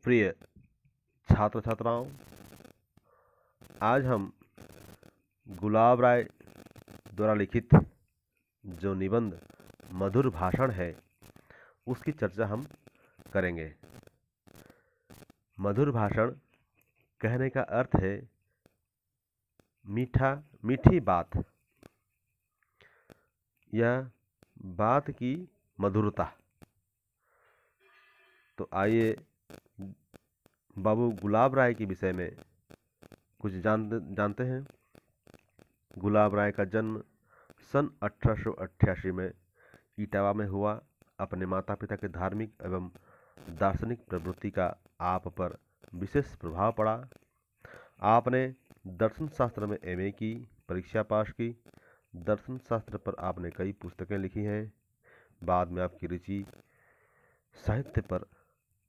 प्रिय छात्र छात्राओं, आज हम गुलाब राय द्वारा लिखित जो निबंध मधुर भाषण है उसकी चर्चा हम करेंगे। मधुर भाषण कहने का अर्थ है मीठी बात या बात की मधुरता। तो आइए बाबू गुलाब राय के विषय में कुछ जानते हैं। गुलाब राय का जन्म सन 1888 में इटावा में हुआ। अपने माता पिता के धार्मिक एवं दार्शनिक प्रवृत्ति का आप पर विशेष प्रभाव पड़ा। आपने दर्शन शास्त्र में एमए की परीक्षा पास की। दर्शन शास्त्र पर आपने कई पुस्तकें लिखी हैं। बाद में आपकी रुचि साहित्य पर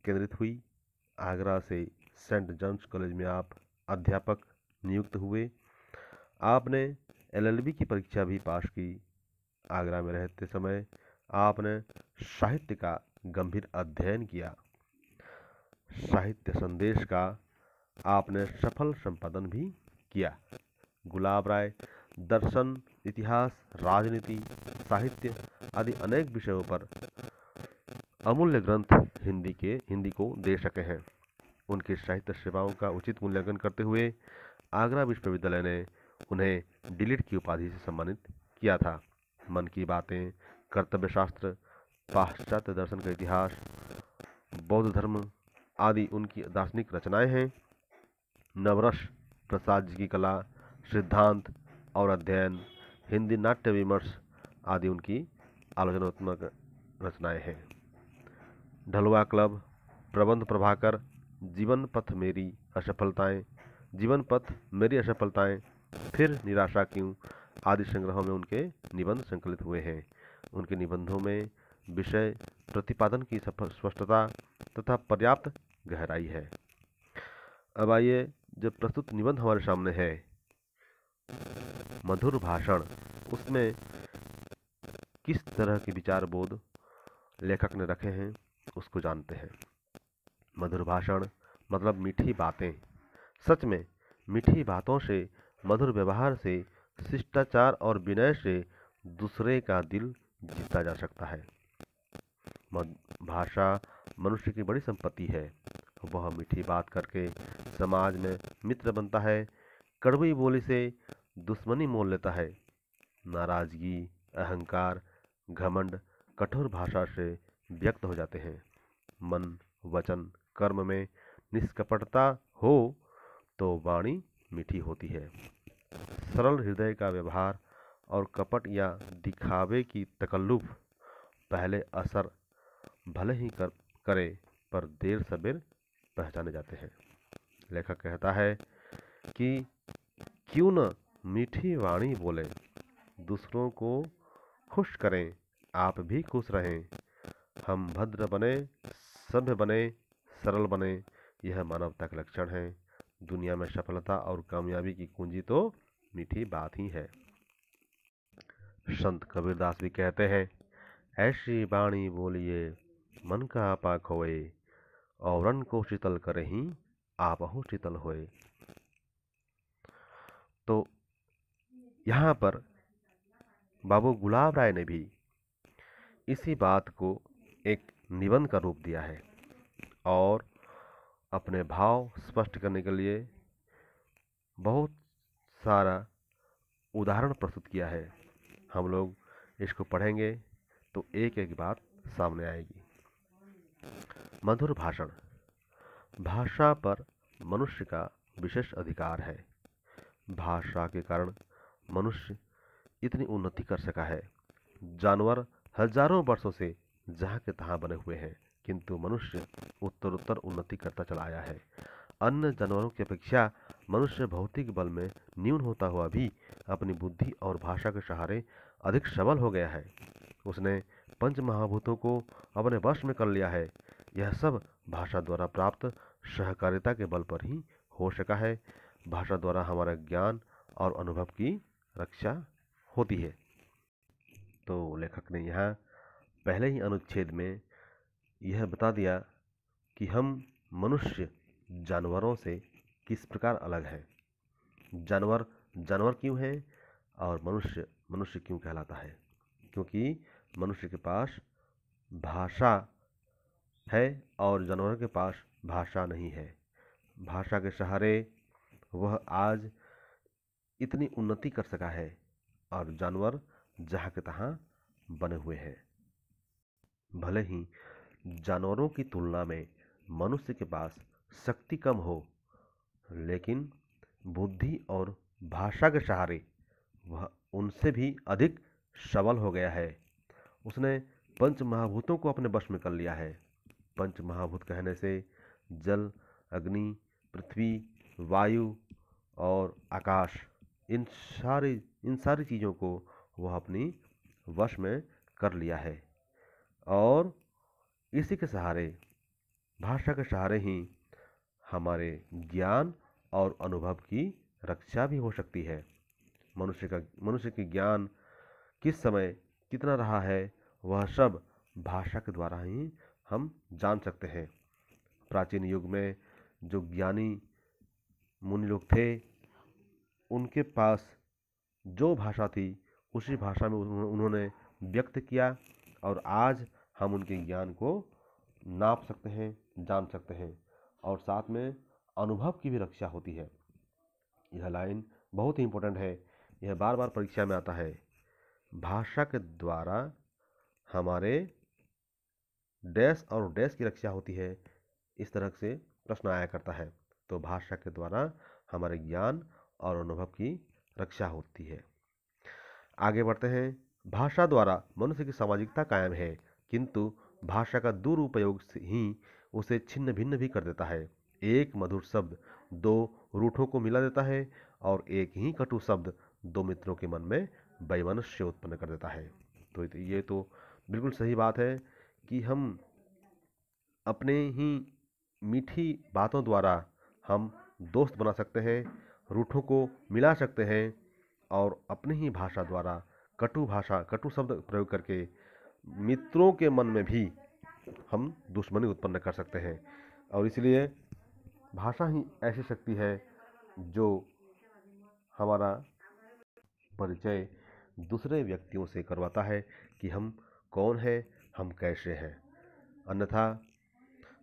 केंद्रित हुई। आगरा से सेंट जॉन्स कॉलेज में आप अध्यापक नियुक्त हुए। आपने एलएलबी की परीक्षा भी पास की। आगरा में रहते समय आपने साहित्य का गंभीर अध्ययन किया। साहित्य संदेश का आपने सफल संपादन भी किया। गुलाब राय दर्शन, इतिहास, राजनीति, साहित्य आदि अनेक विषयों पर अमूल्य ग्रंथ हिंदी को दे सके हैं। उनकी साहित्य सेवाओं का उचित मूल्यांकन करते हुए आगरा विश्वविद्यालय ने उन्हें डिलीट की उपाधि से सम्मानित किया था। मन की बातें, कर्तव्य शास्त्र, पाश्चात्य दर्शन का इतिहास, बौद्ध धर्म आदि उनकी दार्शनिक रचनाएं हैं। नवरस प्रसाद जी की कला, सिद्धांत और अध्ययन, हिंदी नाट्य विमर्श आदि उनकी आलोचनात्मक रचनाएं हैं। ढलुआ क्लब, प्रबंध प्रभाकर, जीवन पथ मेरी असफलताएं, फिर निराशा क्यों आदि संग्रहों में उनके निबंध संकलित हुए हैं। उनके निबंधों में विषय प्रतिपादन की स्पष्टता तथा पर्याप्त गहराई है। अब आइए, जो प्रस्तुत निबंध हमारे सामने है मधुर भाषण, उसमें किस तरह की विचार बोध लेखक ने रखे हैं उसको जानते हैं। मधुर भाषण मतलब मीठी बातें। सच में मीठी बातों से, मधुर व्यवहार से, शिष्टाचार और विनय से दूसरे का दिल जीता जा सकता है। भाषा मनुष्य की बड़ी संपत्ति है। वह मीठी बात करके समाज में मित्र बनता है, कड़वी बोली से दुश्मनी मोल लेता है। नाराजगी, अहंकार, घमंड कठोर भाषा से व्यक्त हो जाते हैं। मन, वचन, कर्म में निष्कपटता हो तो वाणी मीठी होती है। सरल हृदय का व्यवहार और कपट या दिखावे की तकल्लुफ पहले असर भले ही करे पर देर सबेर पहचाने जाते हैं। लेखक कहता है कि क्यों न मीठी वाणी बोले, दूसरों को खुश करें, आप भी खुश रहें। हम भद्र बने, सभ्य बने, सरल बने, यह मानवता का लक्षण है। दुनिया में सफलता और कामयाबी की कुंजी तो मीठी बात ही है। संत कबीरदास भी कहते हैं, ऐसी वाणी बोलिए मन का आपा खोए, औरन को शीतल करहीं आपहु शीतल होए। तो यहाँ पर बाबू गुलाब राय ने भी इसी बात को एक निबंध का रूप दिया है और अपने भाव स्पष्ट करने के लिए बहुत सारा उदाहरण प्रस्तुत किया है। हम लोग इसको पढ़ेंगे तो एक एक बात सामने आएगी। मधुर भाषण। भाषा पर मनुष्य का विशेष अधिकार है। भाषा के कारण मनुष्य इतनी उन्नति कर सका है। जानवर हजारों वर्षों से जहाँ के तहाँ बने हुए हैं, किंतु मनुष्य उत्तरोत्तर उन्नति करता चला आया है। अन्य जानवरों की अपेक्षा मनुष्य भौतिक बल में न्यून होता हुआ भी अपनी बुद्धि और भाषा के सहारे अधिक सबल हो गया है। उसने पंच महाभूतों को अपने वश में कर लिया है। यह सब भाषा द्वारा प्राप्त सहकारिता के बल पर ही हो सका है। भाषा द्वारा हमारा ज्ञान और अनुभव की रक्षा होती है। तो लेखक ने यहाँ पहले ही अनुच्छेद में यह बता दिया कि हम मनुष्य जानवरों से किस प्रकार अलग है। जानवर जानवर क्यों है और मनुष्य मनुष्य क्यों कहलाता है। क्योंकि मनुष्य के पास भाषा है और जानवर के पास भाषा नहीं है। भाषा के सहारे वह आज इतनी उन्नति कर सका है और जानवर जहाँ के तहाँ बने हुए हैं। भले ही जानवरों की तुलना में मनुष्य के पास शक्ति कम हो, लेकिन बुद्धि और भाषा के सहारे वह उनसे भी अधिक सबल हो गया है। उसने पंच महाभूतों को अपने वश में कर लिया है। पंच महाभूत कहने से जल, अग्नि, पृथ्वी, वायु और आकाश, इन सारी चीज़ों को वह अपनी वश में कर लिया है। और इसी के सहारे, भाषा के सहारे ही हमारे ज्ञान और अनुभव की रक्षा भी हो सकती है। मनुष्य के ज्ञान किस समय कितना रहा है, वह सब भाषा के द्वारा ही हम जान सकते हैं। प्राचीन युग में जो ज्ञानी मुनि लोग थे, उनके पास जो भाषा थी उसी भाषा में उन्होंने व्यक्त किया और आज हम उनके ज्ञान को नाप सकते हैं, जान सकते हैं और साथ में अनुभव की भी रक्षा होती है। यह लाइन बहुत ही इम्पोर्टेंट है, यह बार बार परीक्षा में आता है। भाषा के द्वारा हमारे डैश और डैश की रक्षा होती है, इस तरह से प्रश्न आया करता है। तो भाषा के द्वारा हमारे ज्ञान और अनुभव की रक्षा होती है। आगे बढ़ते हैं। भाषा द्वारा मनुष्य की सामाजिकता कायम है, किंतु भाषा का दुरुपयोग ही उसे छिन्न भिन्न भी कर देता है। एक मधुर शब्द दो रूठों को मिला देता है और एक ही कटु शब्द दो मित्रों के मन में वैमनस्य उत्पन्न कर देता है। तो ये तो बिल्कुल सही बात है कि हम अपने ही मीठी बातों द्वारा हम दोस्त बना सकते हैं, रूठों को मिला सकते हैं और अपनी ही भाषा द्वारा कटु शब्द प्रयोग करके मित्रों के मन में भी हम दुश्मनी उत्पन्न कर सकते हैं। और इसलिए भाषा ही ऐसी शक्ति है जो हमारा परिचय दूसरे व्यक्तियों से करवाता है कि हम कौन हैं, हम कैसे हैं। अन्यथा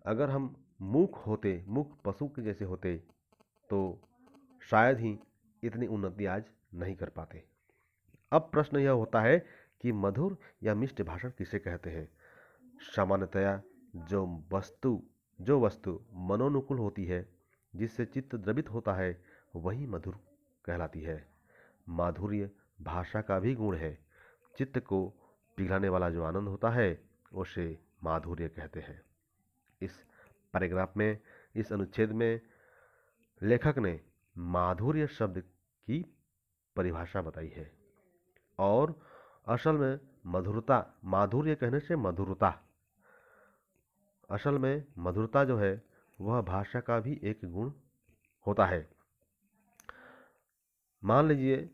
अगर हम मूक पशु के जैसे होते तो शायद ही इतनी उन्नति आज नहीं कर पाते। अब प्रश्न यह होता है कि मधुर या मिष्ट भाषण किसे कहते हैं। सामान्यतया जो वस्तु मनोनुकूल होती है, जिससे चित्त द्रवित होता है, वही मधुर कहलाती है। माधुर्य भाषा का भी गुण है। चित्त को पिघलाने वाला जो आनंद होता है उसे माधुर्य कहते हैं। इस पैराग्राफ में, इस अनुच्छेद में लेखक ने माधुर्य शब्द की परिभाषा बताई है। और असल में माधुर्य कहने से मधुरता, असल में मधुरता जो है वह भाषा का भी एक गुण होता है। मान लीजिए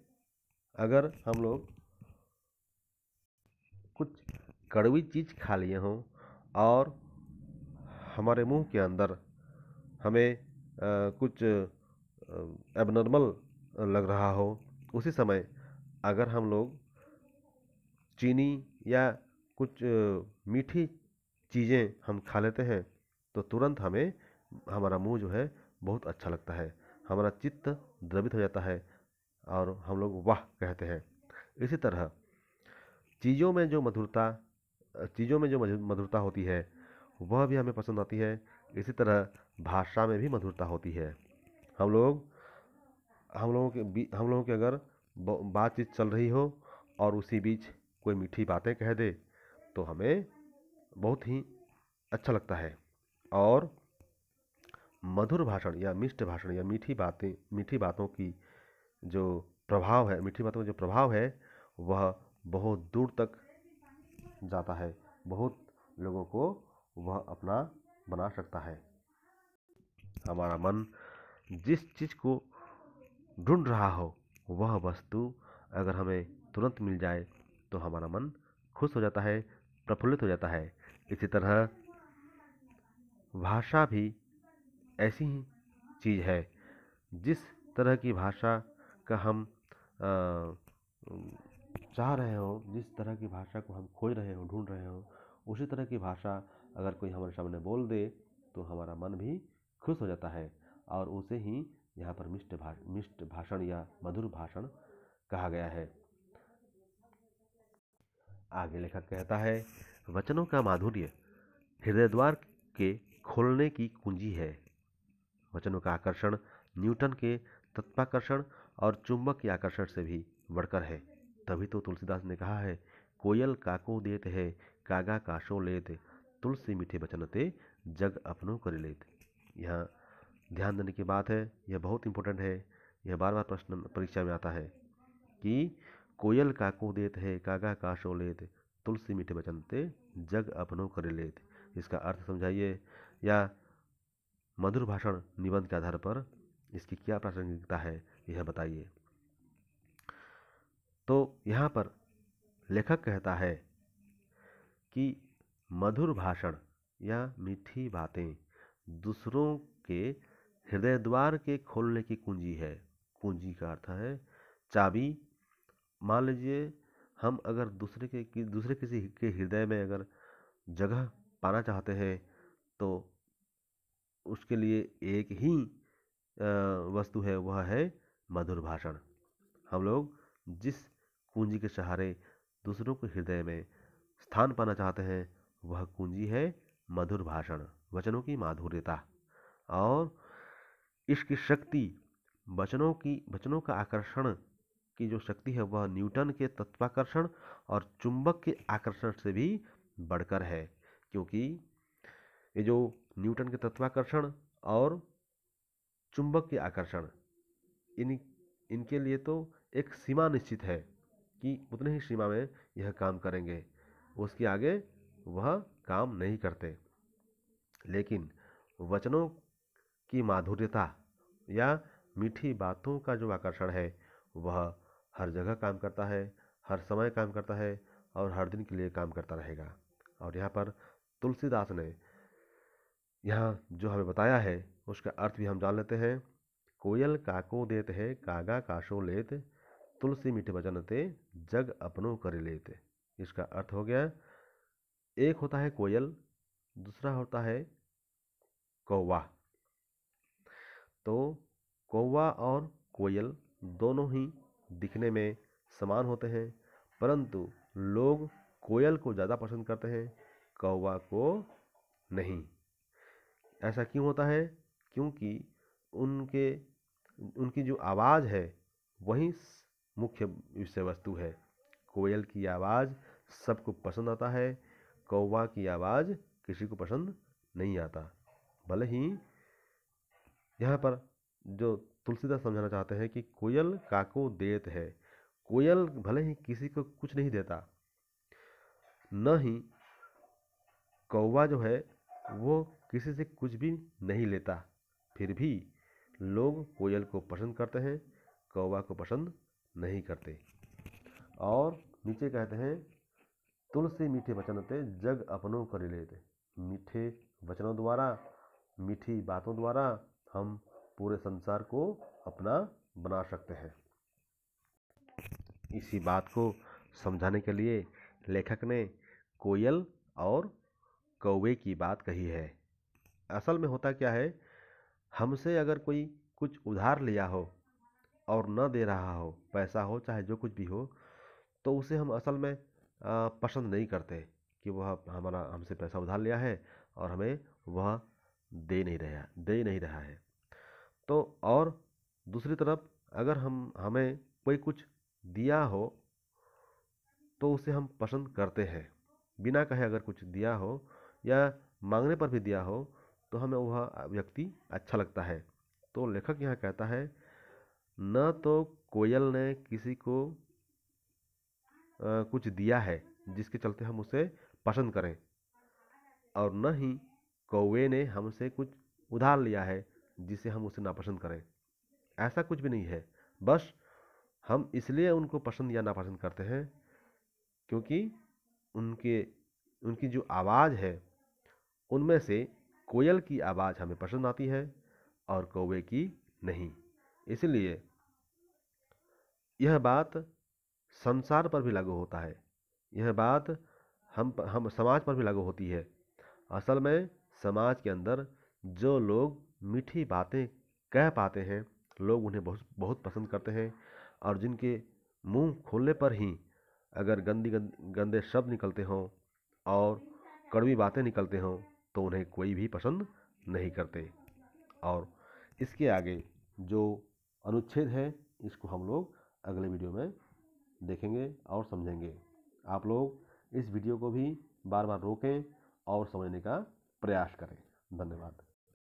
अगर हम लोग कुछ कड़वी चीज़ खा लिए हों और हमारे मुंह के अंदर हमें कुछ एबनॉर्मल लग रहा हो, उसी समय अगर हम लोग चीनी या कुछ मीठी चीज़ें हम खा लेते हैं तो तुरंत हमें हमारा मुंह जो है बहुत अच्छा लगता है, हमारा चित्त द्रवित हो जाता है और हम लोग वाह कहते हैं। इसी तरह चीज़ों में जो मधुरता होती है वह भी हमें पसंद आती है। इसी तरह भाषा में भी मधुरता होती है। हम लोगों की अगर बातचीत चल रही हो और उसी बीच कोई मीठी बातें कह दे तो हमें बहुत ही अच्छा लगता है। और मधुर भाषण या मिष्ट भाषण या मीठी बातों की जो प्रभाव है वह बहुत दूर तक जाता है, बहुत लोगों को वह अपना बना सकता है। हमारा मन जिस चीज़ को ढूंढ रहा हो वह वस्तु अगर हमें तुरंत मिल जाए तो हमारा मन खुश हो जाता है, प्रफुल्लित हो जाता है। इसी तरह भाषा भी ऐसी ही चीज़ है। जिस तरह की भाषा का हम चाह रहे हो, जिस तरह की भाषा को हम खोज रहे हो, ढूंढ रहे हो, उसी तरह की भाषा अगर कोई हमारे सामने बोल दे तो हमारा मन भी खुश हो जाता है, और उसे ही यहाँ पर मिष्ट भाषण या मधुर भाषण कहा गया है। आगे लेखक कहता है, वचनों का माधुर्य हृदय द्वार के खोलने की कुंजी है। वचनों का आकर्षण न्यूटन के तत्वाकर्षण और चुंबक के आकर्षण से भी बढ़कर है। तभी तो तुलसीदास ने कहा है, कोयल काको देत है, कागा काशो लेत, तुलसी मीठे बचन ते, जग अपनों कर लेत। यहाँ ध्यान देने की बात है, यह बहुत इंपॉर्टेंट है। यह बार बार प्रश्न परीक्षा में आता है कि कोयल काको देत है, कागा काशो लेत, तुलसी मीठे बचन ते, जग अपनों कर लेत। इसका अर्थ समझाइए, या मधुर भाषण निबंध के आधार पर इसकी क्या प्रासंगिकता है, यह बताइए। तो यहाँ पर लेखक कहता है कि मधुर भाषण या मीठी बातें दूसरों के हृदय द्वार के खोलने की कुंजी है। कुंजी का अर्थ है चाबी। मान लीजिए हम अगर दूसरे किसी के हृदय में अगर जगह पाना चाहते हैं तो उसके लिए एक ही वस्तु है, वह है मधुर भाषण। हम लोग जिस कुंजी के सहारे दूसरों के हृदय में स्थान पाना चाहते हैं वह कुंजी है मधुर भाषण, वचनों की माधुर्यता। और इसकी शक्ति वचनों का आकर्षण की जो शक्ति है वह न्यूटन के तत्वाकर्षण और चुंबक के आकर्षण से भी बढ़कर है। क्योंकि ये जो न्यूटन के तत्वाकर्षण और चुंबक के आकर्षण, इनके लिए तो एक सीमा निश्चित है कि उतने ही सीमा में यह काम करेंगे, उसके आगे वह काम नहीं करते। लेकिन वचनों की माधुर्यता या मीठी बातों का जो आकर्षण है वह हर जगह काम करता है, हर समय काम करता है और हर दिन के लिए काम करता रहेगा। और यहाँ पर तुलसीदास ने यहाँ जो हमें बताया है उसका अर्थ भी हम जान लेते हैं। कोयल काको देत है, कागा काशो लेत, तुलसी मीठे वचन ते, जग अपनों कर लेत। इसका अर्थ हो गया, एक होता है कोयल, दूसरा होता है कौवा। तो कौवा और कोयल दोनों ही दिखने में समान होते हैं, परंतु लोग कोयल को ज़्यादा पसंद करते हैं, कौवा को नहीं। ऐसा क्यों होता है? क्योंकि उनकी जो आवाज़ है वही मुख्य विषय वस्तु है। कोयल की आवाज़ सबको पसंद आता है, कौवा की आवाज़ किसी को पसंद नहीं आता। भले ही यहाँ पर जो तुलसीदास समझाना चाहते हैं कि कोयल काको देत है, कोयल भले ही किसी को कुछ नहीं देता, न ही कौवा जो है वो किसी से कुछ भी नहीं लेता, फिर भी लोग कोयल को पसंद करते हैं, कौवा को पसंद नहीं करते। और नीचे कहते हैं, तुलसी मीठे वचन ते, जग अपनों कर लेते। मीठे वचनों द्वारा, मीठी बातों द्वारा हम पूरे संसार को अपना बना सकते हैं। इसी बात को समझाने के लिए लेखक ने कोयल और कौवे की बात कही है। असल में होता क्या है, हमसे अगर कोई कुछ उधार लिया हो और न दे रहा हो, पैसा हो चाहे जो कुछ भी हो, तो उसे हम असल में पसंद नहीं करते कि वह हमसे पैसा उधार लिया है और हमें वह दे नहीं रहा है। तो और दूसरी तरफ अगर हमें कोई कुछ दिया हो तो उसे हम पसंद करते हैं। बिना कहे अगर कुछ दिया हो या मांगने पर भी दिया हो तो हमें वह व्यक्ति अच्छा लगता है। तो लेखक यहाँ कहता है, न तो कोयल ने किसी को कुछ दिया है जिसके चलते हम उसे पसंद करें, और न ही कौवे ने हमसे कुछ उधार लिया है जिसे हम उसे नापसंद करें। ऐसा कुछ भी नहीं है। बस हम इसलिए उनको पसंद या नापसंद करते हैं क्योंकि उनकी जो आवाज़ है उनमें से कोयल की आवाज़ हमें पसंद आती है और कौवे की नहीं। इसलिए यह बात संसार पर भी लागू होता है, यह बात हम समाज पर भी लागू होती है। असल में समाज के अंदर जो लोग मीठी बातें कह पाते हैं, लोग उन्हें बहुत बहुत पसंद करते हैं, और जिनके मुंह खोलने पर ही अगर गंदे शब्द निकलते हों और कड़वी बातें निकलते हों तो उन्हें कोई भी पसंद नहीं करते। और इसके आगे जो अनुच्छेद है इसको हम लोग अगले वीडियो में देखेंगे और समझेंगे। आप लोग इस वीडियो को भी बार बार रोकें और समझने का प्रयास करें। धन्यवाद।